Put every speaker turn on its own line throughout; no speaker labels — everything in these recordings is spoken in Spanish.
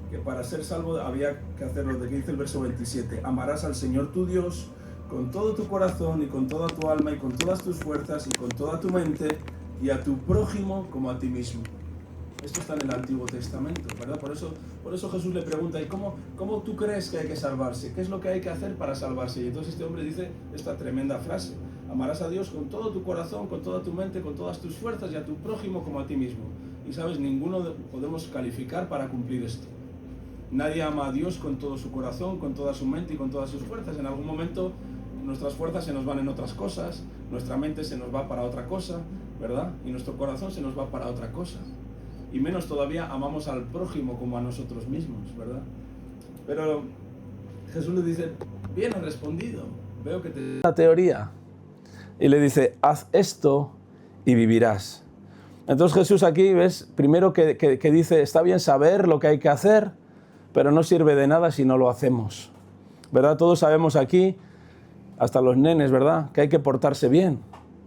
que para ser salvo había que hacer lo de que dice el verso 27. Amarás al Señor tu Dios con todo tu corazón y con toda tu alma y con todas tus fuerzas y con toda tu mente y a tu prójimo como a ti mismo. Esto está en el Antiguo Testamento, ¿verdad? Por eso Jesús le pregunta, ¿y cómo tú crees que hay que salvarse? ¿Qué es lo que hay que hacer para salvarse? Y entonces este hombre dice esta tremenda frase: amarás a Dios con todo tu corazón, con toda tu mente, con todas tus fuerzas y a tu prójimo como a ti mismo. Y sabes, ninguno podemos calificar para cumplir esto. Nadie ama a Dios con todo su corazón, con toda su mente y con todas sus fuerzas. En algún momento nuestras fuerzas se nos van en otras cosas, nuestra mente se nos va para otra cosa, ¿verdad? Y nuestro corazón se nos va para otra cosa. Y menos todavía amamos al prójimo como a nosotros mismos, ¿verdad? Pero Jesús le dice, bien has respondido, veo que te... La teoría. Y le dice, haz esto y vivirás. Entonces Jesús aquí, ¿ves? Primero que dice, está bien saber lo que hay que hacer, pero no sirve de nada si no lo hacemos, ¿verdad? Todos sabemos aquí, hasta los nenes, ¿verdad?, que hay que portarse bien.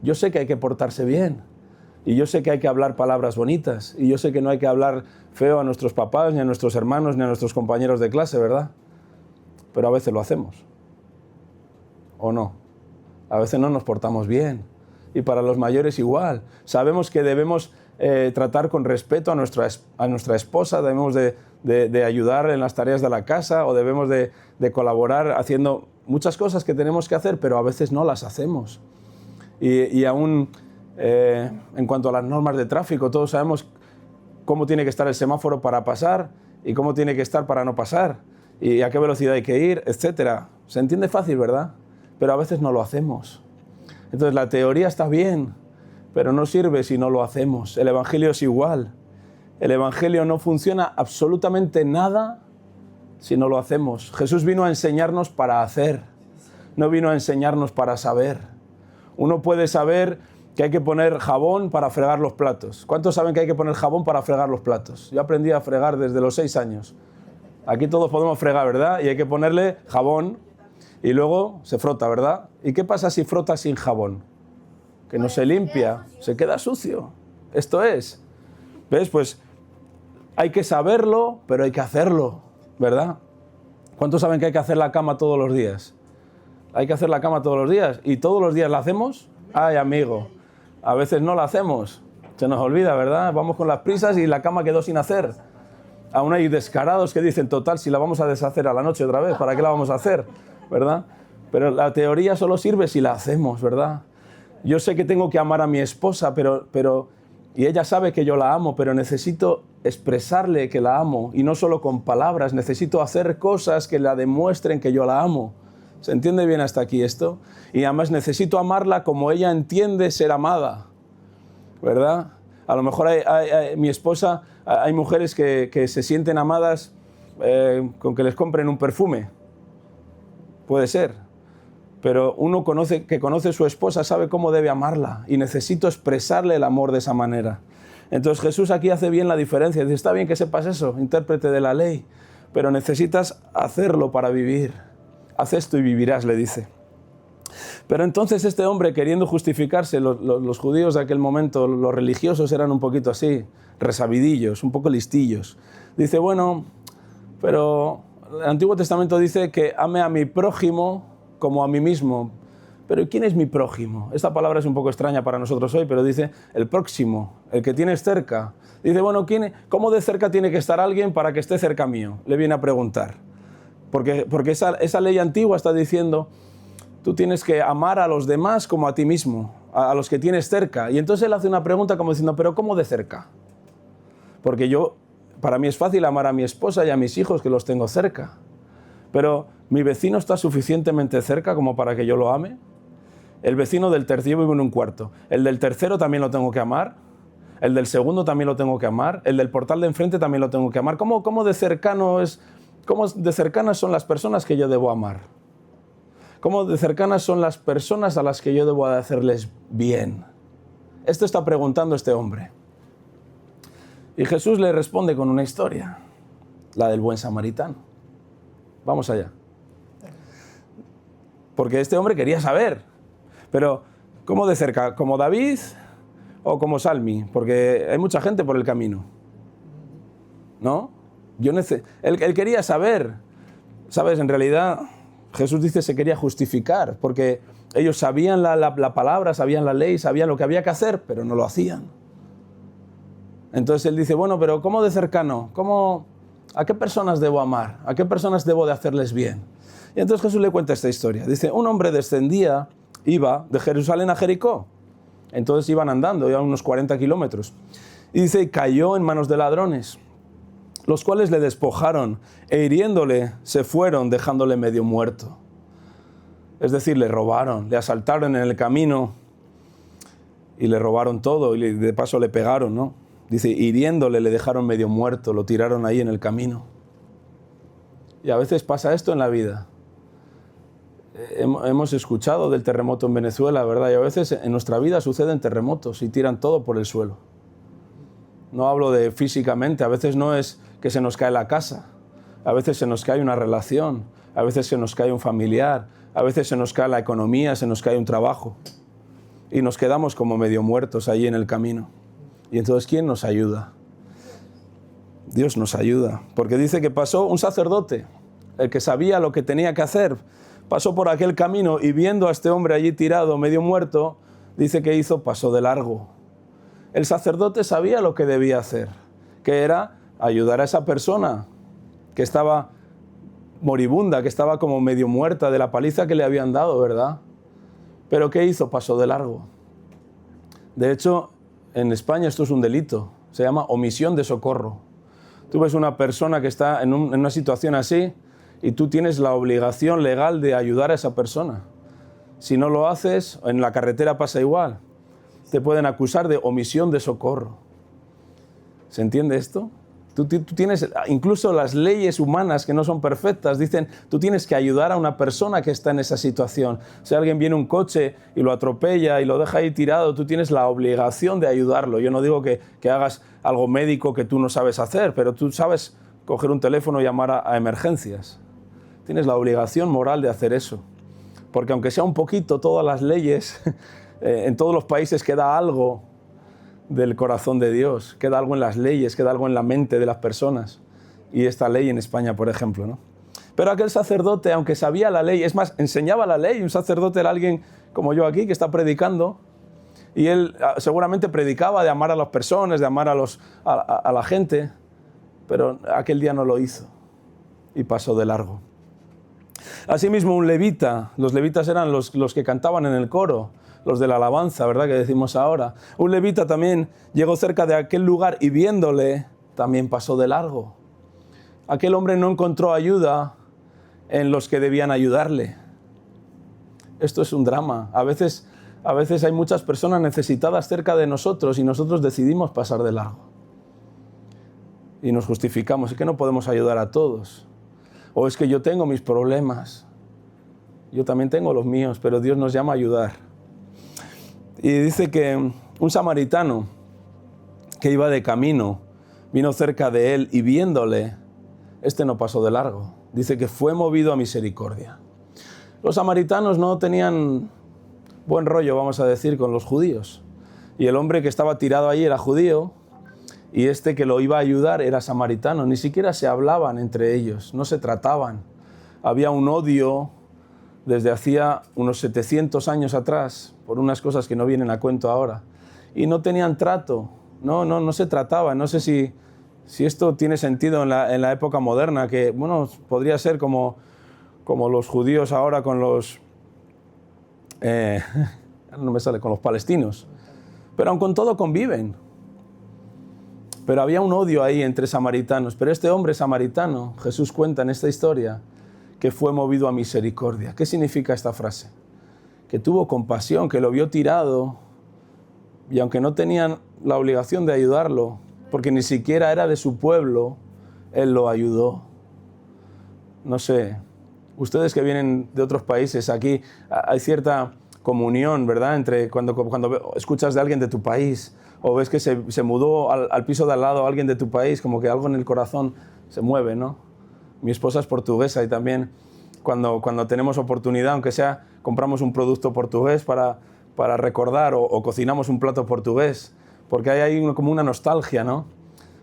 Yo sé que hay que portarse bien. Y yo sé que hay que hablar palabras bonitas. Y yo sé que no hay que hablar feo a nuestros papás, ni a nuestros hermanos, ni a nuestros compañeros de clase, ¿verdad? Pero a veces lo hacemos. ¿O no? A veces no nos portamos bien. Y para los mayores igual. Sabemos que debemos tratar con respeto a nuestra esposa, debemos de ayudar en las tareas de la casa, o debemos de colaborar haciendo muchas cosas que tenemos que hacer, pero a veces no las hacemos. Y aún... en cuanto a las normas de tráfico, todos sabemos cómo tiene que estar el semáforo para pasar y cómo tiene que estar para no pasar y a qué velocidad hay que ir, etc. Se entiende fácil, ¿verdad? Pero a veces no lo hacemos. Entonces la teoría está bien, pero no sirve si no lo hacemos. El Evangelio es igual. El Evangelio no funciona absolutamente nada si no lo hacemos. Jesús vino a enseñarnos para hacer, no vino a enseñarnos para saber. Uno puede saber que hay que poner jabón para fregar los platos. ¿Cuántos saben que hay que poner jabón para fregar los platos? Yo aprendí a fregar desde los 6 años. Aquí todos podemos fregar, ¿verdad? Y hay que ponerle jabón y luego se frota, ¿verdad? ¿Y qué pasa si frota sin jabón? Que no se limpia, se queda sucio. Esto es. ¿Ves? Pues hay que saberlo, pero hay que hacerlo, ¿verdad? ¿Cuántos saben que hay que hacer la cama todos los días? Hay que hacer la cama todos los días. ¿Y todos los días la hacemos? Ay, amigo. A veces no la hacemos, se nos olvida, ¿verdad? Vamos con las prisas y la cama quedó sin hacer. Aún hay descarados que dicen, total, si la vamos a deshacer a la noche otra vez, ¿para qué la vamos a hacer? ¿Verdad? Pero la teoría solo sirve si la hacemos, ¿verdad? Yo sé que tengo que amar a mi esposa, y ella sabe que yo la amo, pero necesito expresarle que la amo, y no solo con palabras, necesito hacer cosas que la demuestren que yo la amo. ¿Se entiende bien hasta aquí esto? Y además necesito amarla como ella entiende ser amada, ¿verdad? A lo mejor mi esposa, hay mujeres que se sienten amadas con que les compren un perfume. Puede ser. Pero uno que conoce a su esposa sabe cómo debe amarla y necesito expresarle el amor de esa manera. Entonces Jesús aquí hace bien la diferencia. Dice, está bien que sepas eso, intérprete de la ley, pero necesitas hacerlo para vivir. Haz esto y vivirás, le dice. Pero entonces este hombre, queriendo justificarse, los judíos de aquel momento, los religiosos eran un poquito así, resabidillos, un poco listillos. Dice, bueno, pero el Antiguo Testamento dice que ame a mi prójimo como a mí mismo. Pero ¿quién es mi prójimo? Esta palabra es un poco extraña para nosotros hoy, pero dice el próximo, el que tienes cerca. Dice, bueno, ¿cómo de cerca tiene que estar alguien para que esté cerca mío? Le viene a preguntar. Porque esa ley antigua está diciendo, tú tienes que amar a los demás como a ti mismo, a los que tienes cerca. Y entonces él hace una pregunta como diciendo, ¿pero cómo de cerca? Porque para mí es fácil amar a mi esposa y a mis hijos que los tengo cerca. Pero ¿mi vecino está suficientemente cerca como para que yo lo ame? El vecino del tercero vive en un cuarto. El del tercero también lo tengo que amar. El del segundo también lo tengo que amar. El del portal de enfrente también lo tengo que amar. ¿Cómo de cercanas son las personas que yo debo amar? ¿Cómo de cercanas son las personas a las que yo debo hacerles bien? Esto está preguntando este hombre. Y Jesús le responde con una historia, la del buen samaritano. Vamos allá. Porque este hombre quería saber, pero ¿cómo de cerca? ¿Como David o como Salmi? Porque hay mucha gente por el camino, ¿no?
Él quería saber, ¿sabes? En realidad Jesús dice se quería justificar, porque ellos sabían la palabra, sabían la ley, sabían lo que había que hacer, pero no lo hacían. Entonces él dice, bueno, pero ¿cómo de cercano? ¿A qué personas debo amar? ¿A qué personas debo de hacerles bien? Y entonces Jesús le cuenta esta historia. Dice, un hombre iba de Jerusalén a Jericó. Entonces iban andando, iban unos 40 kilómetros. Y dice, cayó en manos de ladrones, los cuales le despojaron e hiriéndole se fueron, dejándole medio muerto. Es decir, le robaron, le asaltaron en el camino y le robaron todo y de paso le pegaron, ¿no? Dice, hiriéndole le dejaron medio muerto, lo tiraron ahí en el camino. Y a veces pasa esto en la vida. Hemos escuchado del terremoto en Venezuela, ¿verdad? Y a veces en nuestra vida suceden terremotos y tiran todo por el suelo. No hablo de físicamente, a veces no es que se nos cae la casa, a veces se nos cae una relación, a veces se nos cae un familiar, a veces se nos cae la economía, se nos cae un trabajo y nos quedamos como medio muertos allí en el camino. Y entonces, ¿quién nos ayuda? Dios nos ayuda, porque dice que pasó un sacerdote, el que sabía lo que tenía que hacer, pasó por aquel camino y viendo a este hombre allí tirado, medio muerto, dice que pasó de largo. El sacerdote sabía lo que debía hacer, que era ayudar a esa persona que estaba moribunda, que estaba como medio muerta de la paliza que le habían dado, ¿verdad? Pero ¿qué hizo? Pasó de largo. De hecho, en España esto es un delito, se llama omisión de socorro. Tú ves una persona que está en una situación así y tú tienes la obligación legal de ayudar a esa persona. Si no lo haces, en la carretera pasa igual. Te pueden acusar de omisión de socorro. ¿Se entiende esto? Tú tienes, incluso las leyes humanas que no son perfectas, dicen, tú tienes que ayudar a una persona que está en esa situación. Si alguien viene un coche y lo atropella y lo deja ahí tirado, tú tienes la obligación de ayudarlo. Yo no digo que hagas algo médico que tú no sabes hacer, pero tú sabes coger un teléfono y llamar a emergencias. Tienes la obligación moral de hacer eso. Porque aunque sea un poquito, todas las leyes, en todos los países queda algo del corazón de Dios, queda algo en las leyes, queda algo en la mente de las personas. Y esta ley en España, por ejemplo, ¿no? Pero aquel sacerdote, aunque sabía la ley, es más, enseñaba la ley. Un sacerdote era alguien como yo aquí, que está predicando, y él seguramente predicaba de amar a las personas, de amar a la gente, pero aquel día no lo hizo y pasó de largo. Asimismo, un levita, los levitas eran los que cantaban en el coro, los de la alabanza, ¿verdad?, que decimos ahora. Un levita también llegó cerca de aquel lugar y viéndole, también pasó de largo. Aquel hombre no encontró ayuda en los que debían ayudarle. Esto es un drama. A veces hay muchas personas necesitadas cerca de nosotros y nosotros decidimos pasar de largo. Y nos justificamos, es que no podemos ayudar a todos. O es que yo tengo mis problemas. Yo también tengo los míos, pero Dios nos llama a ayudar. Y dice que un samaritano que iba de camino vino cerca de él y viéndole, no pasó de largo. Dice que fue movido a misericordia. Los samaritanos no tenían buen rollo, vamos a decir, con los judíos. Y el hombre que estaba tirado ahí era judío y que lo iba a ayudar era samaritano. Ni siquiera se hablaban entre ellos, no se trataban. Había un odio desde hacía unos 700 años atrás, por unas cosas que no vienen a cuento ahora. Y no tenían trato, no se trataban. No sé si esto tiene sentido en la época moderna, que bueno, podría ser como los judíos ahora con los... no me sale, con los palestinos. Pero aun con todo conviven. Pero había un odio ahí entre samaritanos. Pero este hombre samaritano, Jesús cuenta en esta historia, que fue movido a misericordia. ¿Qué significa esta frase? Que tuvo compasión, que lo vio tirado y aunque no tenían la obligación de ayudarlo, porque ni siquiera era de su pueblo, él lo ayudó. No sé, ustedes que vienen de otros países, aquí hay cierta comunión, ¿verdad? Entre cuando escuchas de alguien de tu país o ves que se mudó al piso de al lado alguien de tu país, como que algo en el corazón se mueve, ¿no? Mi esposa es portuguesa y también cuando tenemos oportunidad, aunque sea compramos un producto portugués para recordar o cocinamos un plato portugués, porque hay ahí como una nostalgia, ¿no?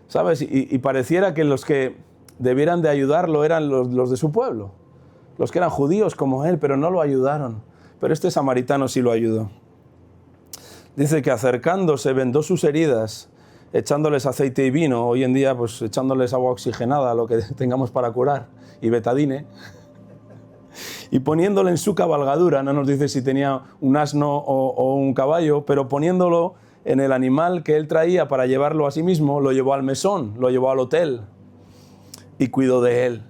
¿Sabes? Y pareciera que los que debieran de ayudarlo eran los de su pueblo, los que eran judíos como él, pero no lo ayudaron. Pero este samaritano sí lo ayudó. Dice que acercándose vendó sus heridas, echándoles aceite y vino, hoy en día pues echándoles agua oxigenada, lo que tengamos para curar, y betadine, y poniéndole en su cabalgadura, no nos dice si tenía un asno o un caballo, pero poniéndolo en el animal que él traía para llevarlo a sí mismo, lo llevó al mesón, lo llevó al hotel y cuidó de él.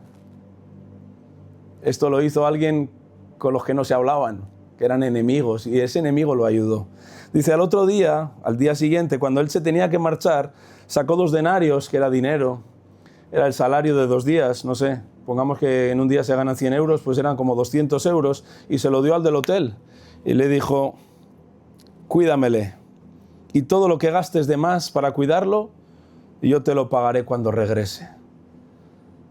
Esto lo hizo alguien con los que no se hablaban, que eran enemigos, y ese enemigo lo ayudó. Dice, al otro día, al día siguiente, cuando él se tenía que marchar, sacó 2 denarios, que era dinero, era el salario de 2 días, no sé, pongamos que en un día se ganan 100 euros, pues eran como 200 euros, y se lo dio al del hotel, y le dijo, cuídamele, y todo lo que gastes de más para cuidarlo, yo te lo pagaré cuando regrese.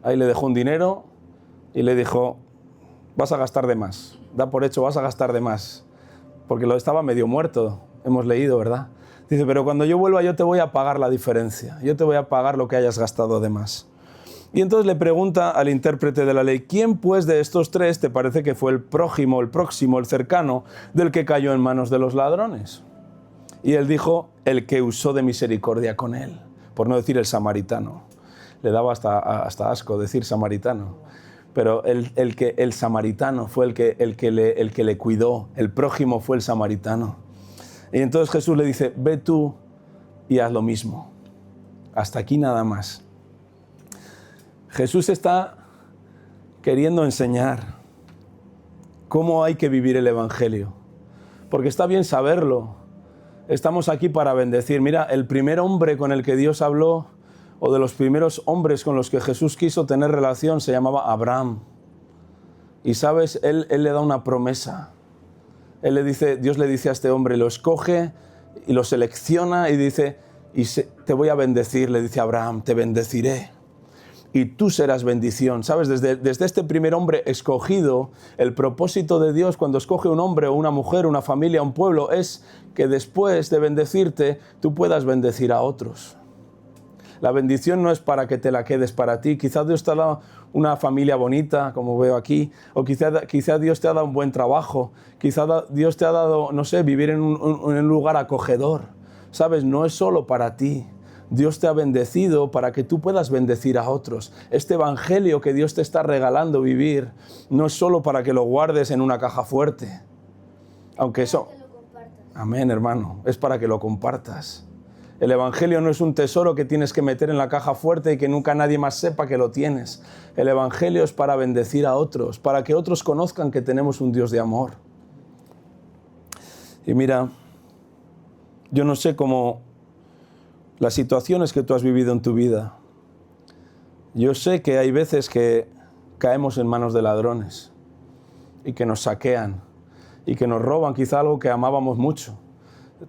Ahí le dejó un dinero, y le dijo, vas a gastar de más, da por hecho, vas a gastar de más, porque lo estaba medio muerto, hemos leído, ¿verdad? Dice, pero cuando yo vuelva yo te voy a pagar la diferencia, yo te voy a pagar lo que hayas gastado de más. Y entonces le pregunta al intérprete de la ley, ¿quién pues de estos 3 te parece que fue el prójimo, el próximo, el cercano, del que cayó en manos de los ladrones? Y él dijo, el que usó de misericordia con él, por no decir el samaritano. Le daba hasta asco decir samaritano. Pero el samaritano fue el que le cuidó, el prójimo fue el samaritano. Y entonces Jesús le dice, ve tú y haz lo mismo. Hasta aquí nada más. Jesús está queriendo enseñar cómo hay que vivir el Evangelio. Porque está bien saberlo. Estamos aquí para bendecir. Mira, el primer hombre con el que Dios habló, o de los primeros hombres con los que Jesús quiso tener relación, se llamaba Abraham. Y sabes, él le da una promesa. Dios le dice a este hombre, lo escoge y lo selecciona y dice, te voy a bendecir, le dice a Abraham, te bendeciré y tú serás bendición. ¿Sabes? Desde este primer hombre escogido, el propósito de Dios cuando escoge un hombre o una mujer, una familia, un pueblo, es que después de bendecirte, tú puedas bendecir a otros. La bendición no es para que te la quedes para ti. Quizás Dios te ha dado una familia bonita, como veo aquí, o quizá Dios te ha dado un buen trabajo, quizá Dios te ha dado, no sé, vivir en un lugar acogedor. ¿Sabes? No es solo para ti. Dios te ha bendecido para que tú puedas bendecir a otros. Este evangelio que Dios te está regalando vivir no es solo para que lo guardes en una caja fuerte. Aunque eso... Amén, hermano. Es para que lo compartas. El evangelio no es un tesoro que tienes que meter en la caja fuerte y que nunca nadie más sepa que lo tienes. El evangelio es para bendecir a otros, para que otros conozcan que tenemos un Dios de amor. Y mira, yo no sé cómo las situaciones que tú has vivido en tu vida. Yo sé que hay veces que caemos en manos de ladrones y que nos saquean y que nos roban quizá algo que amábamos mucho.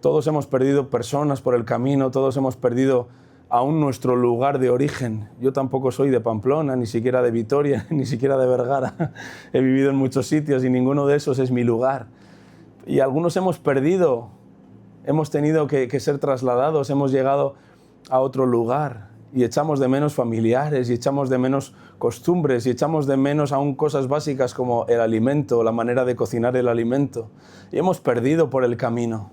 Todos hemos perdido personas por el camino, todos hemos perdido aún nuestro lugar de origen. Yo tampoco soy de Pamplona, ni siquiera de Vitoria, ni siquiera de Vergara. He vivido en muchos sitios y ninguno de esos es mi lugar. Y algunos hemos perdido, hemos tenido que ser trasladados, hemos llegado a otro lugar y echamos de menos familiares y echamos de menos costumbres y echamos de menos aún cosas básicas como el alimento, la manera de cocinar el alimento. Y hemos perdido por el camino.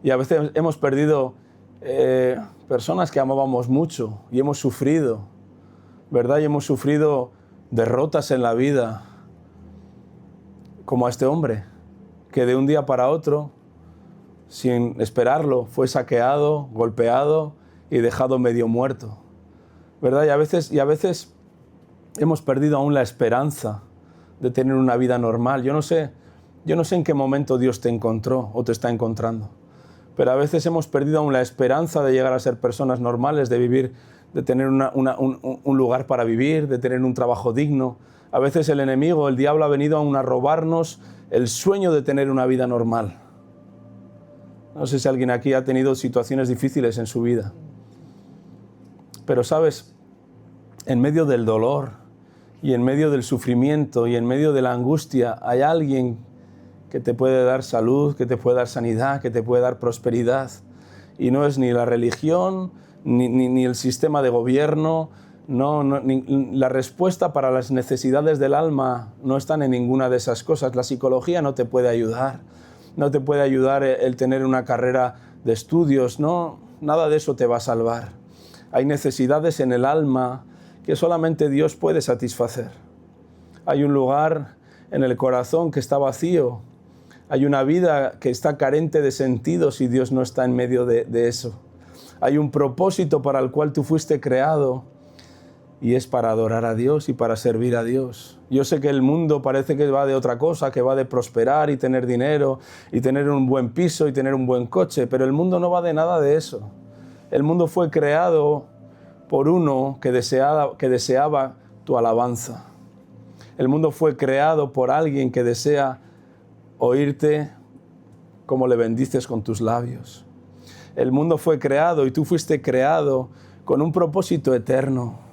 Y a veces hemos perdido personas que amábamos mucho y hemos sufrido, ¿verdad? Y hemos sufrido derrotas en la vida, como a este hombre, que de un día para otro, sin esperarlo, fue saqueado, golpeado y dejado medio muerto, ¿verdad? Y a veces hemos perdido aún la esperanza de tener una vida normal. Yo no sé en qué momento Dios te encontró o te está encontrando. Pero a veces hemos perdido aún la esperanza de llegar a ser personas normales, de vivir, de tener un lugar para vivir, de tener un trabajo digno. A veces el enemigo, el diablo, ha venido aún a robarnos el sueño de tener una vida normal. No sé si alguien aquí ha tenido situaciones difíciles en su vida. Pero sabes, en medio del dolor y en medio del sufrimiento y en medio de la angustia hay alguien que te puede dar salud, que te puede dar sanidad, que te puede dar prosperidad. Y no es ni la religión, ni el sistema de gobierno, La respuesta para las necesidades del alma no están en ninguna de esas cosas. La psicología no te puede ayudar. No te puede ayudar el tener una carrera de estudios. No, nada de eso te va a salvar. Hay necesidades en el alma que solamente Dios puede satisfacer. Hay un lugar en el corazón que está vacío. Hay una vida que está carente de sentido si Dios no está en medio de eso. Hay un propósito para el cual tú fuiste creado y es para adorar a Dios y para servir a Dios. Yo sé que el mundo parece que va de otra cosa, que va de prosperar y tener dinero y tener un buen piso y tener un buen coche, pero el mundo no va de nada de eso. El mundo fue creado por uno que deseaba tu alabanza. El mundo fue creado por alguien que desea oírte como le bendices con tus labios. El mundo fue creado y tú fuiste creado con un propósito eterno,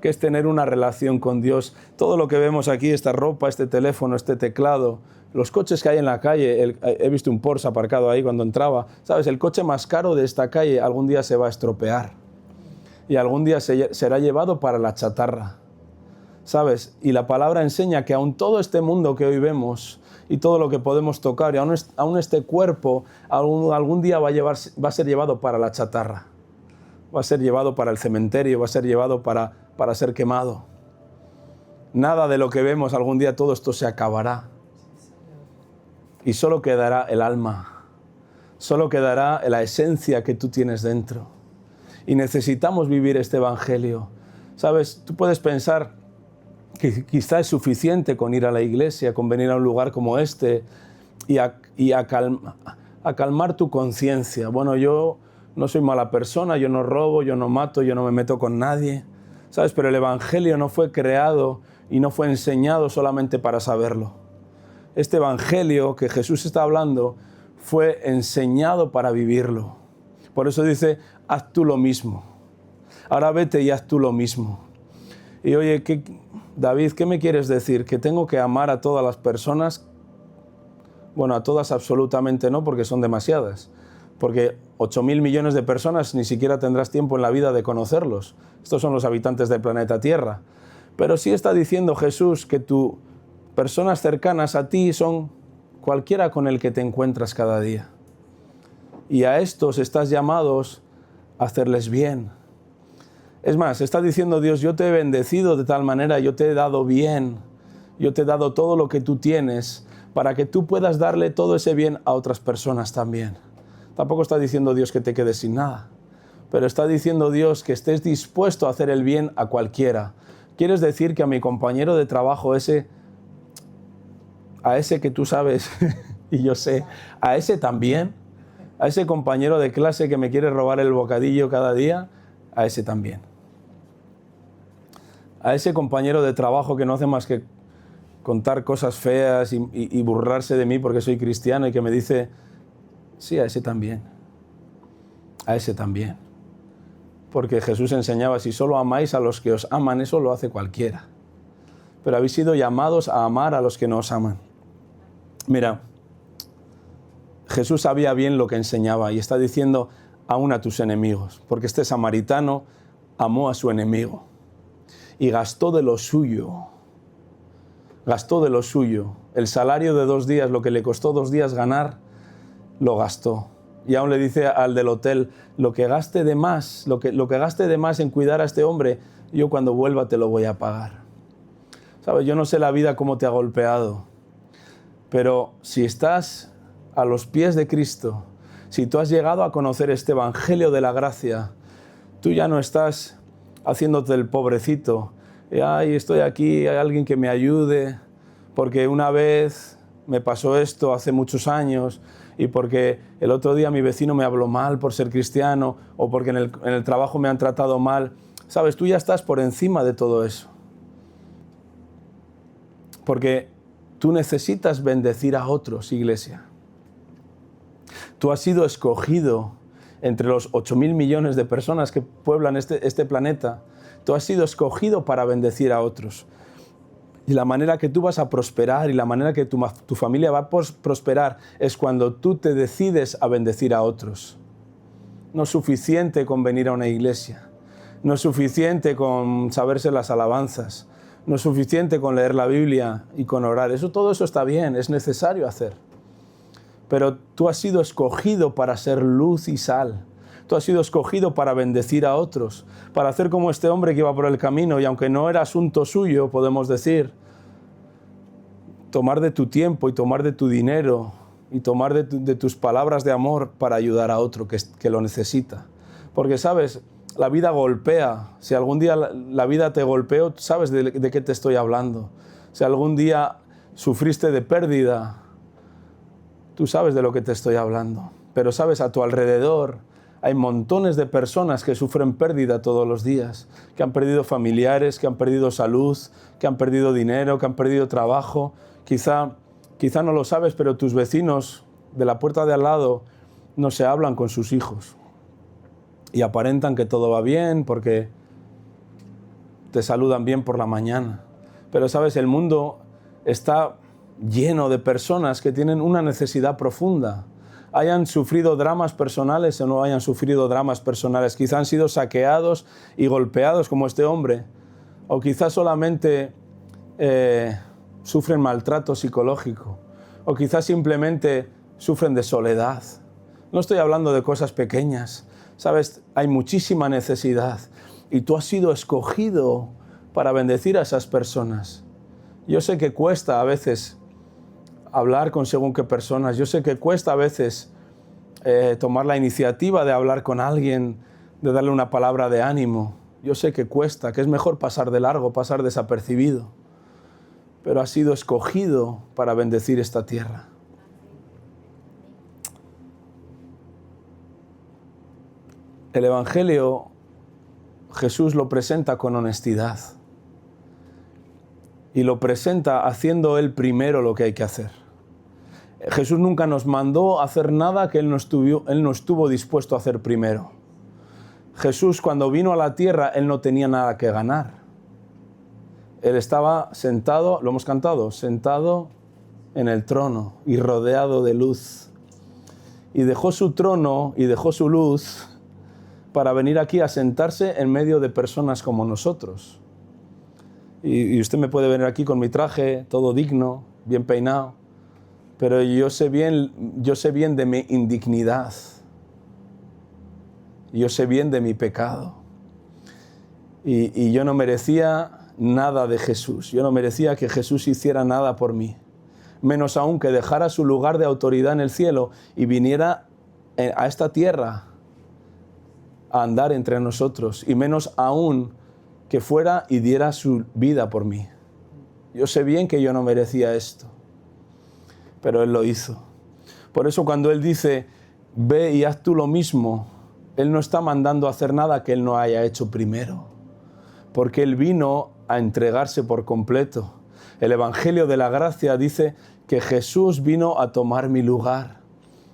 que es tener una relación con Dios. Todo lo que vemos aquí, esta ropa, este teléfono, este teclado, los coches que hay en la calle, he visto un Porsche aparcado ahí cuando entraba, ¿sabes? El coche más caro de esta calle algún día se va a estropear y algún día será llevado para la chatarra, ¿sabes? Y la palabra enseña que aún todo este mundo que hoy vemos y todo lo que podemos tocar, y aún este cuerpo, algún día va a ser llevado para la chatarra, va a ser llevado para el cementerio, va a ser llevado para ser quemado. Nada de lo que vemos, algún día todo esto se acabará. Y solo quedará el alma, solo quedará la esencia que tú tienes dentro. Y necesitamos vivir este evangelio. ¿Sabes? Tú puedes pensar que quizá es suficiente con ir a la iglesia, con venir a un lugar como este y a calmar tu conciencia. Bueno, yo no soy mala persona, yo no robo, yo no mato, yo no me meto con nadie. ¿Sabes? Pero el evangelio no fue creado y no fue enseñado solamente para saberlo. Este evangelio que Jesús está hablando fue enseñado para vivirlo. Por eso dice, haz tú lo mismo. Ahora vete y haz tú lo mismo. Y oye, David, ¿qué me quieres decir? ¿Que tengo que amar a todas las personas? Bueno, a todas absolutamente no, porque son demasiadas. Porque 8.000 millones de personas ni siquiera tendrás tiempo en la vida de conocerlos. Estos son los habitantes del planeta Tierra. Pero sí está diciendo Jesús que tus personas cercanas a ti son cualquiera con el que te encuentras cada día. Y a estos estás llamados a hacerles bien. Es más, está diciendo Dios, yo te he bendecido de tal manera, yo te he dado bien, yo te he dado todo lo que tú tienes para que tú puedas darle todo ese bien a otras personas también. Tampoco está diciendo Dios que te quedes sin nada, pero está diciendo Dios que estés dispuesto a hacer el bien a cualquiera. ¿Quieres decir que a mi compañero de trabajo a ese que tú sabes y yo sé, a ese también? ¿A ese compañero de clase que me quiere robar el bocadillo cada día? A ese también. A ese compañero de trabajo que no hace más que contar cosas feas y burlarse de mí porque soy cristiano y que me dice, sí, a ese también. A ese también. Porque Jesús enseñaba, si solo amáis a los que os aman, eso lo hace cualquiera. Pero habéis sido llamados a amar a los que no os aman. Mira, Jesús sabía bien lo que enseñaba y está diciendo, aún a tus enemigos, porque este samaritano amó a su enemigo y gastó de lo suyo. Gastó de lo suyo. El salario de 2 días, lo que le costó 2 días ganar, lo gastó. Y aún le dice al del hotel, lo que gaste de más en cuidar a este hombre, yo cuando vuelva te lo voy a pagar. ¿Sabes? Yo no sé la vida cómo te ha golpeado, pero si estás a los pies de Cristo, si tú has llegado a conocer este evangelio de la gracia, tú ya no estás haciéndote el pobrecito. Ay, estoy aquí, hay alguien que me ayude, porque una vez me pasó esto hace muchos años y porque el otro día mi vecino me habló mal por ser cristiano o porque en el trabajo me han tratado mal. Sabes, tú ya estás por encima de todo eso. Porque tú necesitas bendecir a otros, iglesia. Tú has sido escogido entre los 8.000 millones de personas que pueblan este planeta. Tú has sido escogido para bendecir a otros. Y la manera que tú vas a prosperar y la manera que tu familia va a prosperar es cuando tú te decides a bendecir a otros. No es suficiente con venir a una iglesia. No es suficiente con saberse las alabanzas. No es suficiente con leer la Biblia y con orar. Todo eso está bien, es necesario hacer. Pero tú has sido escogido para ser luz y sal. Tú has sido escogido para bendecir a otros, para hacer como este hombre que iba por el camino y aunque no era asunto suyo, podemos decir, tomar de tu tiempo y tomar de tu dinero y tomar de tus palabras de amor para ayudar a otro que lo necesita. Porque, ¿sabes? La vida golpea. Si algún día la vida te golpeó, sabes de qué te estoy hablando. Si algún día sufriste de pérdida, tú sabes de lo que te estoy hablando. Pero, ¿sabes? A tu alrededor hay montones de personas que sufren pérdida todos los días, que han perdido familiares, que han perdido salud, que han perdido dinero, que han perdido trabajo. Quizá no lo sabes, pero tus vecinos de la puerta de al lado no se hablan con sus hijos y aparentan que todo va bien porque te saludan bien por la mañana. Pero, ¿sabes? El mundo está lleno de personas que tienen una necesidad profunda. Hayan sufrido dramas personales o no hayan sufrido dramas personales. Quizá han sido saqueados y golpeados como este hombre. O quizás solamente sufren maltrato psicológico. O quizás simplemente sufren de soledad. No estoy hablando de cosas pequeñas. ¿Sabes? Hay muchísima necesidad. Y tú has sido escogido para bendecir a esas personas. Yo sé que cuesta a veces hablar con según qué personas. Yo sé que cuesta a veces tomar la iniciativa de hablar con alguien, de darle una palabra de ánimo. Yo sé que cuesta, que es mejor pasar de largo, pasar desapercibido. Pero has sido escogido para bendecir esta tierra. El Evangelio, Jesús lo presenta con honestidad. Y lo presenta haciendo Él primero lo que hay que hacer. Jesús nunca nos mandó a hacer nada que Él no estuvo dispuesto a hacer primero. Jesús, cuando vino a la tierra, Él no tenía nada que ganar. Él estaba sentado, lo hemos cantado, sentado en el trono y rodeado de luz. Y dejó su trono y dejó su luz para venir aquí a sentarse en medio de personas como nosotros. Y usted me puede venir aquí con mi traje, todo digno, bien peinado, pero yo sé bien de mi indignidad. Yo sé bien de mi pecado. Y yo no merecía nada de Jesús. Yo no merecía que Jesús hiciera nada por mí. Menos aún que dejara su lugar de autoridad en el cielo y viniera a esta tierra a andar entre nosotros. Y menos aún que fuera y diera su vida por mí. Yo sé bien que yo no merecía esto, pero Él lo hizo. Por eso cuando Él dice, ve y haz tú lo mismo, Él no está mandando a hacer nada que Él no haya hecho primero, porque Él vino a entregarse por completo. El Evangelio de la Gracia dice que Jesús vino a tomar mi lugar.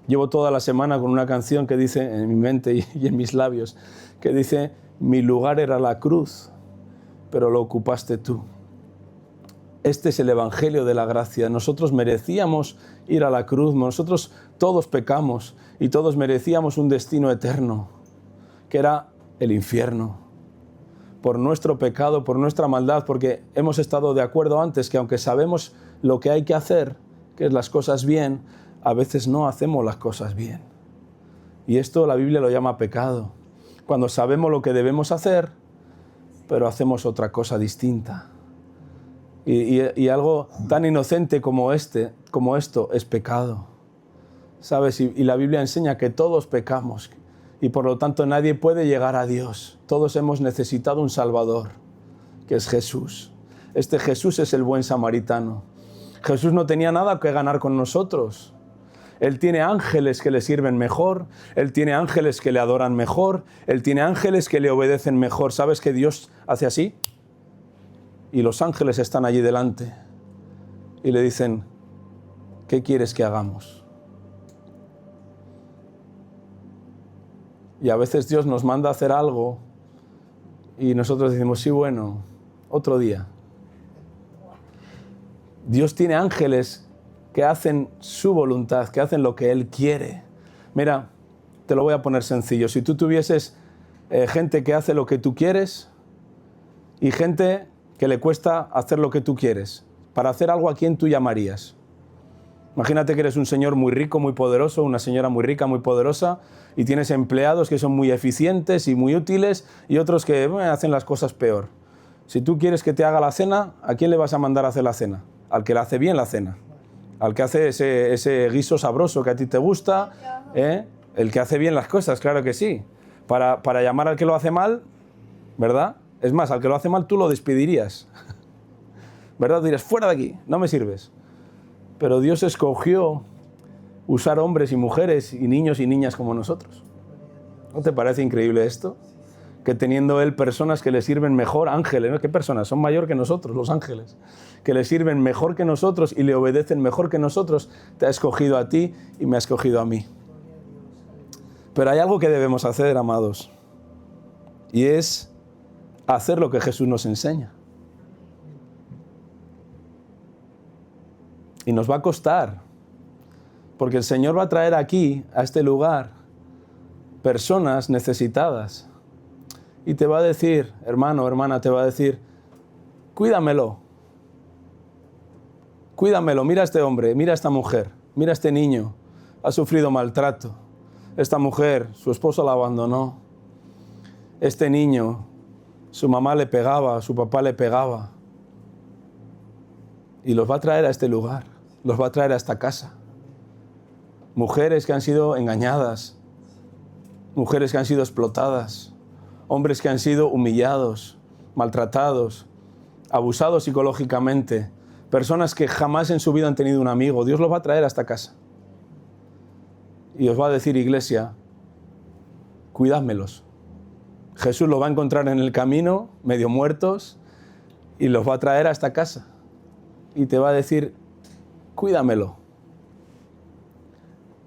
Llevo toda la semana con una canción que dice, en mi mente y en mis labios, que dice, mi lugar era la cruz, pero lo ocupaste tú. Este es el Evangelio de la Gracia. Nosotros merecíamos ir a la cruz, nosotros todos pecamos y todos merecíamos un destino eterno, que era el infierno. Por nuestro pecado, por nuestra maldad, porque hemos estado de acuerdo antes que aunque sabemos lo que hay que hacer, que es las cosas bien, a veces no hacemos las cosas bien. Y esto la Biblia lo llama pecado. Cuando sabemos lo que debemos hacer, pero hacemos otra cosa distinta. Y algo tan inocente como esto es pecado. ¿Sabes? Y la Biblia enseña que todos pecamos y por lo tanto nadie puede llegar a Dios. Todos hemos necesitado un Salvador, que es Jesús. Este Jesús es el buen samaritano. Jesús no tenía nada que ganar con nosotros. Él tiene ángeles que le sirven mejor, Él tiene ángeles que le adoran mejor, Él tiene ángeles que le obedecen mejor. ¿Sabes que Dios hace así? Y los ángeles están allí delante y le dicen, ¿qué quieres que hagamos? Y a veces Dios nos manda a hacer algo y nosotros decimos, sí, bueno, otro día. Dios tiene ángeles que hacen su voluntad, que hacen lo que Él quiere. Mira, te lo voy a poner sencillo. Si tú tuvieses gente que hace lo que tú quieres y gente que le cuesta hacer lo que tú quieres. Para hacer algo, ¿a quién tú llamarías? Imagínate que eres un señor muy rico, muy poderoso, una señora muy rica, muy poderosa, y tienes empleados que son muy eficientes y muy útiles y otros que hacen las cosas peor. Si tú quieres que te haga la cena, ¿a quién le vas a mandar a hacer la cena? Al que le hace bien la cena. Al que hace ese guiso sabroso que a ti te gusta, el que hace bien las cosas, claro que sí. Para llamar al que lo hace mal, ¿verdad? Es más, al que lo hace mal tú lo despedirías. ¿Verdad? Dirías, fuera de aquí, no me sirves. Pero Dios escogió usar hombres y mujeres y niños y niñas como nosotros. ¿No te parece increíble esto? Que teniendo Él personas que le sirven mejor, ángeles, ¿no? ¿Qué personas? Son mayor que nosotros, los ángeles. Que le sirven mejor que nosotros y le obedecen mejor que nosotros. Te ha escogido a ti y me ha escogido a mí. Pero hay algo que debemos hacer, amados. Y es hacer lo que Jesús nos enseña. Y nos va a costar. Porque el Señor va a traer aquí, a este lugar, personas necesitadas. Y te va a decir, hermano, hermana, te va a decir, cuídamelo. Cuídamelo, mira a este hombre, mira a esta mujer, mira a este niño. Ha sufrido maltrato. Esta mujer, su esposo la abandonó. Este niño, su mamá le pegaba, su papá le pegaba. Y los va a traer a este lugar, los va a traer a esta casa. Mujeres que han sido engañadas, mujeres que han sido explotadas, hombres que han sido humillados, maltratados, abusados psicológicamente, personas que jamás en su vida han tenido un amigo. Dios los va a traer a esta casa. Y os va a decir, iglesia, cuidádmelos. Jesús los va a encontrar en el camino, medio muertos, y los va a traer a esta casa. Y te va a decir, cuídamelo.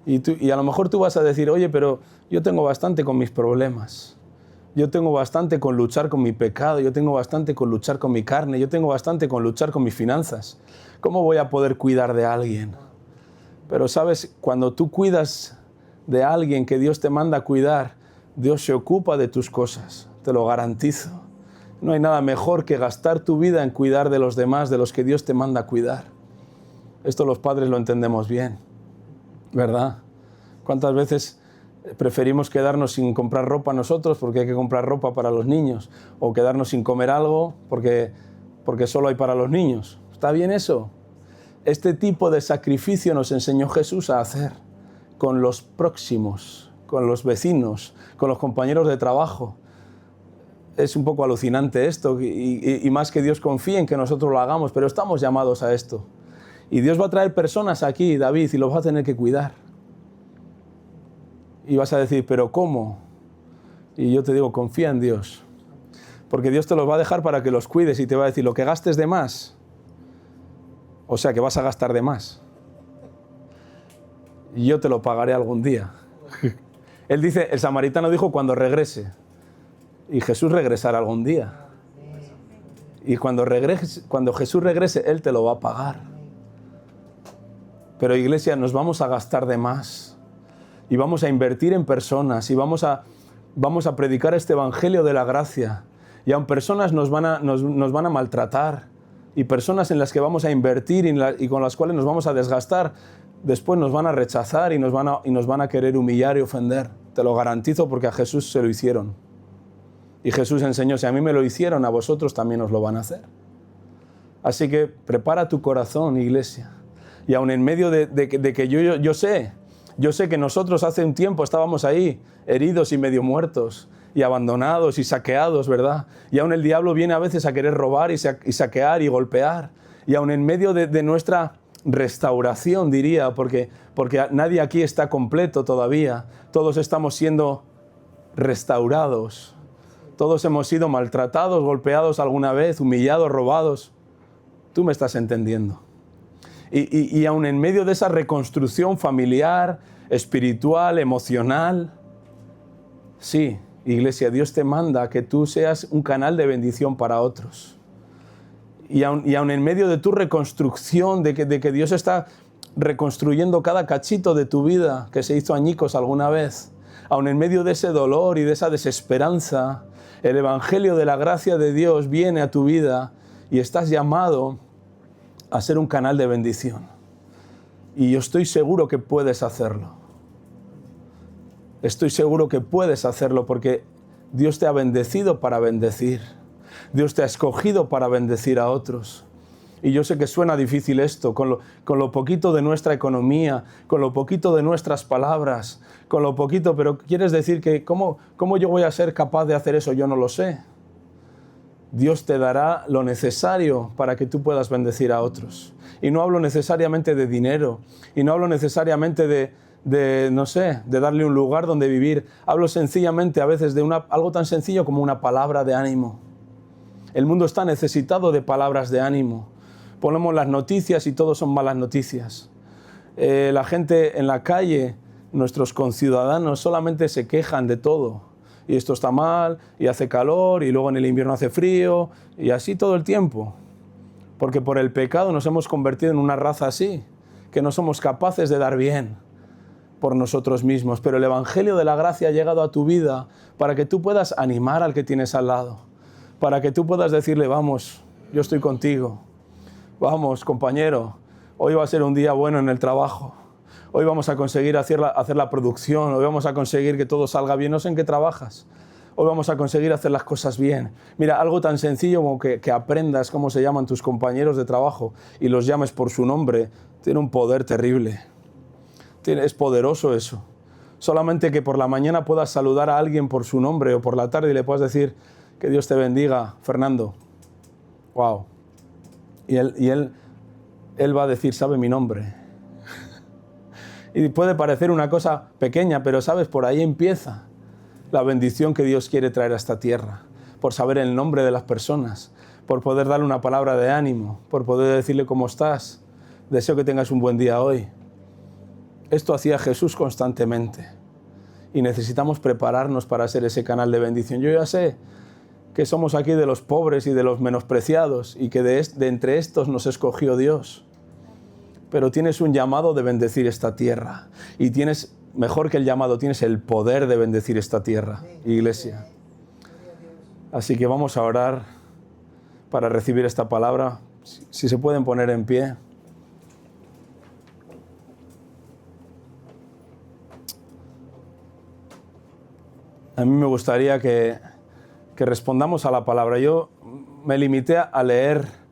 Y a lo mejor tú vas a decir, oye, pero yo tengo bastante con mis problemas. Yo tengo bastante con luchar con mi pecado. Yo tengo bastante con luchar con mi carne. Yo tengo bastante con luchar con mis finanzas. ¿Cómo voy a poder cuidar de alguien? Pero sabes, cuando tú cuidas de alguien que Dios te manda a cuidar, Dios se ocupa de tus cosas. Te lo garantizo. No hay nada mejor que gastar tu vida en cuidar de los demás, de los que Dios te manda a cuidar. Esto los padres lo entendemos bien, ¿verdad? ¿Cuántas veces preferimos quedarnos sin comprar ropa nosotros porque hay que comprar ropa para los niños? O quedarnos sin comer algo porque solo hay para los niños. ¿Está bien eso? Este tipo de sacrificio nos enseñó Jesús a hacer con los próximos, con los vecinos, con los compañeros de trabajo. Es un poco alucinante esto y más que Dios confíe en que nosotros lo hagamos, pero estamos llamados a esto. Y Dios va a traer personas aquí, David, y los va a tener que cuidar. Y vas a decir, ¿pero cómo? Y yo te digo, confía en Dios. Porque Dios te los va a dejar para que los cuides y te va a decir, lo que gastes de más, o sea que vas a gastar de más, y yo te lo pagaré algún día. Él dice, el samaritano dijo cuando regrese. Y Jesús regresará algún día. Y cuando Jesús regrese, Él te lo va a pagar. Pero iglesia, nos vamos a gastar de más. Y vamos a invertir en personas. Y vamos a predicar este evangelio de la gracia. Y aun personas nos van a maltratar. Y personas en las que vamos a invertir y con las cuales nos vamos a desgastar, después nos van a rechazar y nos van a querer humillar y ofender. Te lo garantizo porque a Jesús se lo hicieron. Y Jesús enseñó, si a mí me lo hicieron, a vosotros también os lo van a hacer. Así que prepara tu corazón, iglesia. Y aun en medio de que yo sé que nosotros hace un tiempo estábamos ahí, heridos y medio muertos, y abandonados y saqueados, ¿verdad? Y aun el diablo viene a veces a querer robar y saquear y golpear. Y aun en medio de nuestra restauración, diría, porque nadie aquí está completo todavía. Todos estamos siendo restaurados. Todos hemos sido maltratados, golpeados alguna vez, humillados, robados. Tú me estás entendiendo. Y aun en medio de esa reconstrucción familiar, espiritual, emocional, sí, iglesia, Dios te manda que tú seas un canal de bendición para otros. Y aun en medio de tu reconstrucción, de que Dios está reconstruyendo cada cachito de tu vida que se hizo añicos alguna vez, aun en medio de ese dolor y de esa desesperanza, el Evangelio de la gracia de Dios viene a tu vida y estás llamado a ser un canal de bendición. Y yo estoy seguro que puedes hacerlo. Estoy seguro que puedes hacerlo porque Dios te ha bendecido para bendecir. Dios te ha escogido para bendecir a otros. Y yo sé que suena difícil esto, con lo poquito de nuestra economía, con lo poquito de nuestras palabras, con lo poquito, pero quieres decir que ¿cómo yo voy a ser capaz de hacer eso? Yo no lo sé. Dios te dará lo necesario para que tú puedas bendecir a otros. Y no hablo necesariamente de dinero, y no hablo necesariamente de darle un lugar donde vivir. Hablo sencillamente a veces de algo tan sencillo como una palabra de ánimo. El mundo está necesitado de palabras de ánimo. Ponemos las noticias y todo son malas noticias. La gente en la calle, nuestros conciudadanos, solamente se quejan de todo. Y esto está mal, y hace calor, y luego en el invierno hace frío, y así todo el tiempo. Porque por el pecado nos hemos convertido en una raza así, que no somos capaces de dar bien por nosotros mismos. Pero el Evangelio de la gracia ha llegado a tu vida para que tú puedas animar al que tienes al lado, para que tú puedas decirle, vamos, yo estoy contigo. Vamos, compañero, hoy va a ser un día bueno en el trabajo. Hoy vamos a conseguir hacer la producción. Hoy vamos a conseguir que todo salga bien. No sé en qué trabajas. Hoy vamos a conseguir hacer las cosas bien. Mira, algo tan sencillo como que aprendas cómo se llaman tus compañeros de trabajo y los llames por su nombre, tiene un poder terrible. Es poderoso eso. Solamente que por la mañana puedas saludar a alguien por su nombre o por la tarde y le puedas decir que Dios te bendiga, Fernando. Wow. Y él va a decir, sabe mi nombre. Y puede parecer una cosa pequeña, pero sabes, por ahí empieza la bendición que Dios quiere traer a esta tierra. Por saber el nombre de las personas, por poder darle una palabra de ánimo, por poder decirle cómo estás. Deseo que tengas un buen día hoy. Esto hacía Jesús constantemente. Y necesitamos prepararnos para ser ese canal de bendición. Yo ya sé que somos aquí de los pobres y de los menospreciados y que de entre estos nos escogió Dios. Pero tienes un llamado de bendecir esta tierra. Y tienes, mejor que el llamado, tienes el poder de bendecir esta tierra, iglesia. Así que vamos a orar para recibir esta palabra. Si se pueden poner en pie. A mí me gustaría que respondamos a la palabra. Yo me limité a leer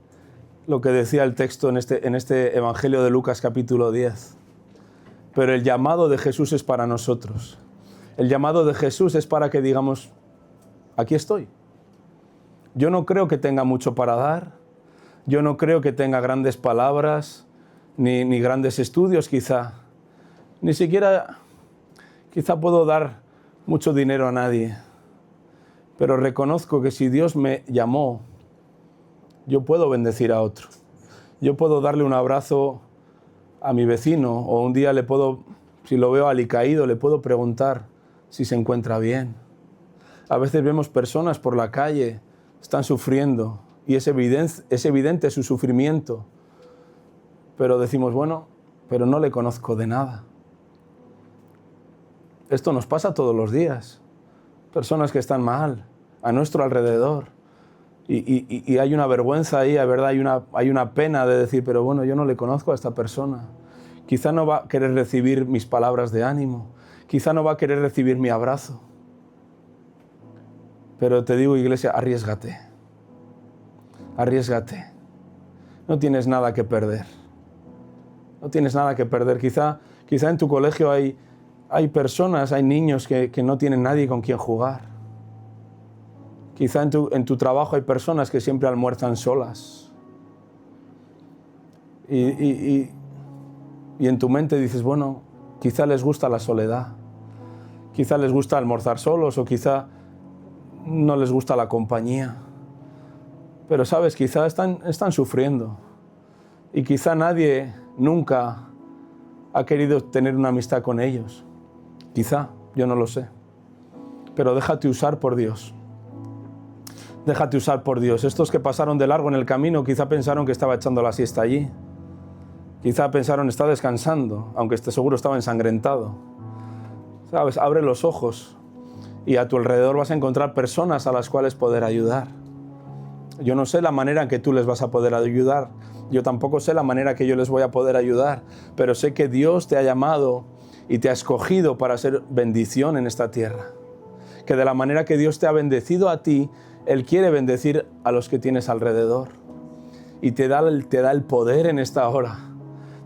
lo que decía el texto en este Evangelio de Lucas capítulo 10. Pero el llamado de Jesús es para nosotros. El llamado de Jesús es para que digamos, aquí estoy. Yo no creo que tenga mucho para dar. Yo no creo que tenga grandes palabras, ni grandes estudios quizá. Ni siquiera quizá puedo dar mucho dinero a nadie. Pero reconozco que si Dios me llamó, yo puedo bendecir a otro. Yo puedo darle un abrazo a mi vecino o un día le puedo, si lo veo alicaído, le puedo preguntar si se encuentra bien. A veces vemos personas por la calle, están sufriendo y es evidente su sufrimiento. Pero decimos, bueno, pero no le conozco de nada. Esto nos pasa todos los días. Personas que están mal a nuestro alrededor. Y hay una vergüenza ahí, ¿verdad? Hay una pena de decir, pero bueno, yo no le conozco a esta persona. Quizá no va a querer recibir mis palabras de ánimo. Quizá no va a querer recibir mi abrazo. Pero te digo, iglesia, arriésgate. Arriésgate. No tienes nada que perder. No tienes nada que perder. Quizá en tu colegio hay personas, hay niños que no tienen nadie con quien jugar. Quizá en tu trabajo hay personas que siempre almuerzan solas. Y en tu mente dices, bueno, quizá les gusta la soledad. Quizá les gusta almorzar solos o quizá no les gusta la compañía. Pero sabes, quizá están sufriendo. Y quizá nadie nunca ha querido tener una amistad con ellos. Quizá, yo no lo sé. Pero déjate usar por Dios. Déjate usar por Dios. Estos que pasaron de largo en el camino quizá pensaron que estaba echando la siesta allí. Quizá pensaron está descansando, aunque seguro estaba ensangrentado. ¿Sabes? Abre los ojos y a tu alrededor vas a encontrar personas a las cuales poder ayudar. Yo no sé la manera en que tú les vas a poder ayudar. Yo tampoco sé la manera que yo les voy a poder ayudar. Pero sé que Dios te ha llamado y te ha escogido para ser bendición en esta tierra. Que de la manera que Dios te ha bendecido a ti, Él quiere bendecir a los que tienes alrededor. Y te da el poder en esta hora.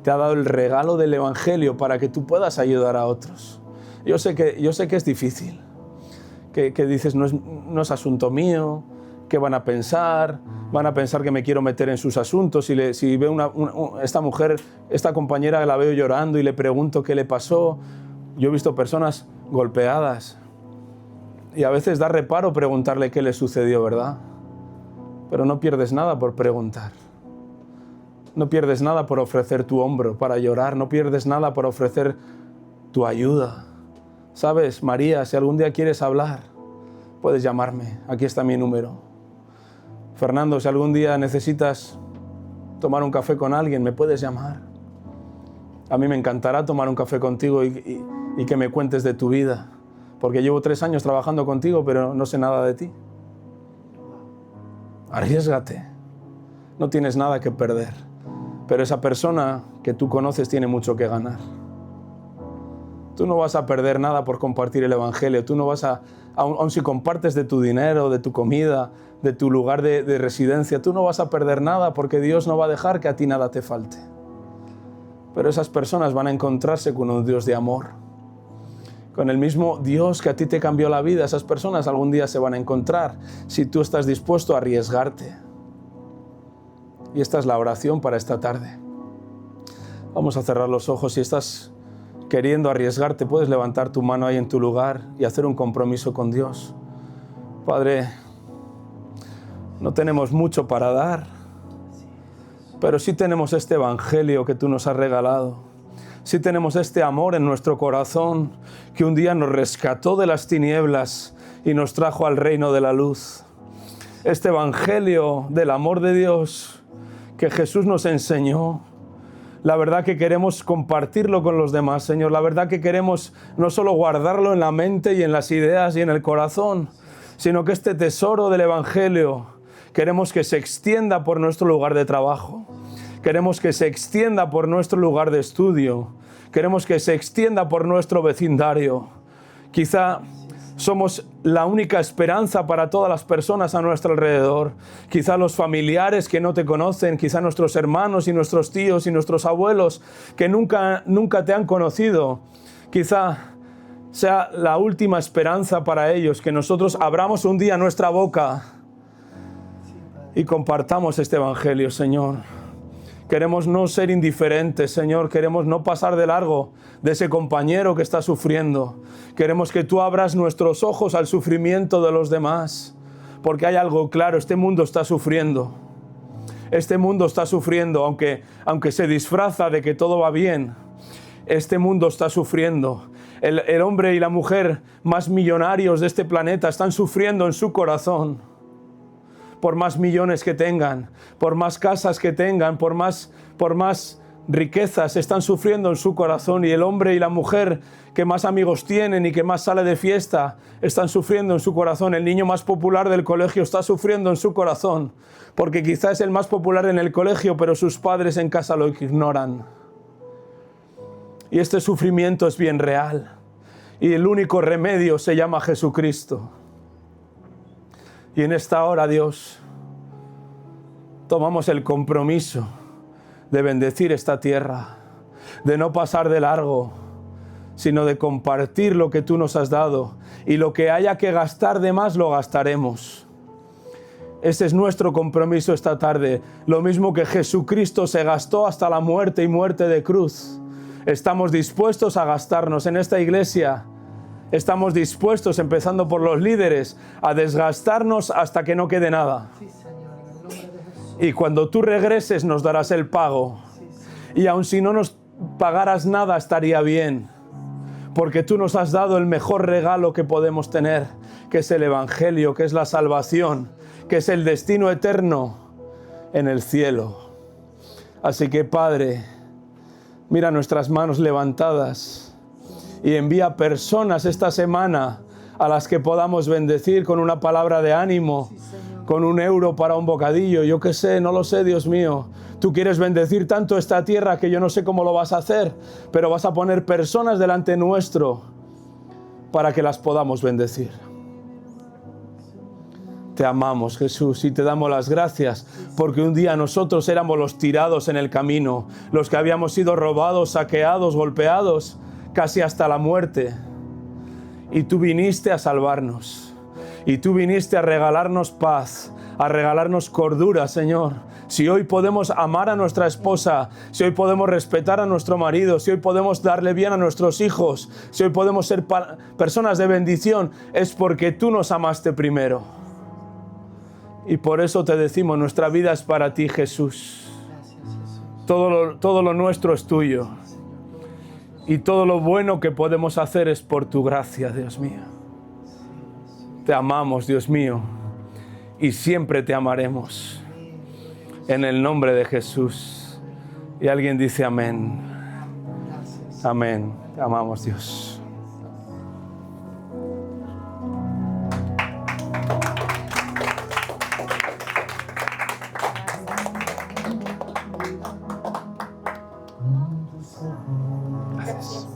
Te ha dado el regalo del Evangelio para que tú puedas ayudar a otros. Yo sé que es difícil. Que dices, no es asunto mío. ¿Qué van a pensar? Van a pensar que me quiero meter en sus asuntos. Si veo esta mujer, esta compañera, la veo llorando y le pregunto qué le pasó. Yo he visto personas golpeadas. Y a veces da reparo preguntarle qué le sucedió, ¿verdad? Pero no pierdes nada por preguntar. No pierdes nada por ofrecer tu hombro para llorar. No pierdes nada por ofrecer tu ayuda. ¿Sabes, María? Si algún día quieres hablar, puedes llamarme. Aquí está mi número. Fernando, si algún día necesitas tomar un café con alguien, me puedes llamar. A mí me encantará tomar un café contigo y que me cuentes de tu vida. Porque llevo 3 años trabajando contigo, pero no sé nada de ti. Arriésgate. No tienes nada que perder. Pero esa persona que tú conoces tiene mucho que ganar. Tú no vas a perder nada por compartir el Evangelio. Tú no vas aun si compartes de tu dinero, de tu comida, de tu lugar de residencia, tú no vas a perder nada porque Dios no va a dejar que a ti nada te falte. Pero esas personas van a encontrarse con un Dios de amor. Con el mismo Dios que a ti te cambió la vida, esas personas algún día se van a encontrar si tú estás dispuesto a arriesgarte. Y esta es la oración para esta tarde. Vamos a cerrar los ojos. Si estás queriendo arriesgarte, puedes levantar tu mano ahí en tu lugar y hacer un compromiso con Dios. Padre, no tenemos mucho para dar, pero sí tenemos este Evangelio que tú nos has regalado. Sí tenemos este amor en nuestro corazón que un día nos rescató de las tinieblas y nos trajo al reino de la luz. Este Evangelio del amor de Dios que Jesús nos enseñó. La verdad que queremos compartirlo con los demás, Señor. La verdad que queremos no solo guardarlo en la mente y en las ideas y en el corazón, sino que este tesoro del Evangelio queremos que se extienda por nuestro lugar de trabajo. Queremos que se extienda por nuestro lugar de estudio. Queremos que se extienda por nuestro vecindario. Quizá somos la única esperanza para todas las personas a nuestro alrededor. Quizá los familiares que no te conocen, quizá nuestros hermanos y nuestros tíos y nuestros abuelos que nunca te han conocido. Quizá sea la última esperanza para ellos, que nosotros abramos un día nuestra boca y compartamos este Evangelio, Señor. Queremos no ser indiferentes, Señor. Queremos no pasar de largo de ese compañero que está sufriendo. Queremos que tú abras nuestros ojos al sufrimiento de los demás. Porque hay algo claro, este mundo está sufriendo. Este mundo está sufriendo, aunque se disfraza de que todo va bien. Este mundo está sufriendo. El hombre y la mujer más millonarios de este planeta están sufriendo en su corazón. Por más millones que tengan, por más casas que tengan, por más riquezas, están sufriendo en su corazón. Y el hombre y la mujer que más amigos tienen y que más sale de fiesta, están sufriendo en su corazón. El niño más popular del colegio está sufriendo en su corazón, porque quizás es el más popular en el colegio, pero sus padres en casa lo ignoran. Y este sufrimiento es bien real. Y el único remedio se llama Jesucristo. Y en esta hora, Dios, tomamos el compromiso de bendecir esta tierra, de no pasar de largo, sino de compartir lo que tú nos has dado. Y lo que haya que gastar de más, lo gastaremos. Ese es nuestro compromiso esta tarde. Lo mismo que Jesucristo se gastó hasta la muerte y muerte de cruz. Estamos dispuestos a gastarnos en esta iglesia. Estamos dispuestos, empezando por los líderes, a desgastarnos hasta que no quede nada. Y cuando tú regreses nos darás el pago. Y aun si no nos pagaras nada estaría bien. Porque tú nos has dado el mejor regalo que podemos tener, que es el Evangelio, que es la salvación, que es el destino eterno en el cielo. Así que, Padre, mira nuestras manos levantadas y envía personas esta semana a las que podamos bendecir con una palabra de ánimo, con €1 para un bocadillo, yo qué sé, no lo sé, Dios mío. Tú quieres bendecir tanto esta tierra que yo no sé cómo lo vas a hacer, pero vas a poner personas delante nuestro para que las podamos bendecir. Te amamos, Jesús, y te damos las gracias porque un día nosotros éramos los tirados en el camino, los que habíamos sido robados, saqueados, golpeados, casi hasta la muerte. Y tú viniste a salvarnos, y tú viniste a regalarnos paz, a regalarnos cordura, Señor. Si hoy podemos amar a nuestra esposa, si hoy podemos respetar a nuestro marido, si hoy podemos darle bien a nuestros hijos, si hoy podemos ser personas de bendición, es porque tú nos amaste primero. Y por eso te decimos, nuestra vida es para ti, Jesús. Todo lo nuestro es tuyo. Y todo lo bueno que podemos hacer es por tu gracia, Dios mío. Te amamos, Dios mío, y siempre te amaremos. En el nombre de Jesús. Y alguien dice amén. Amén. Te amamos, Dios. Gracias.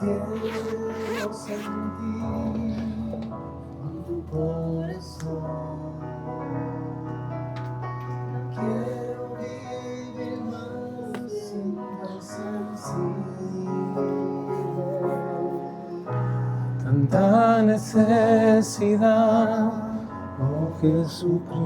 Quiero sentir tu corazón. Quiero vivir más en tan sensible. Tanta necesidad, oh Jesucristo.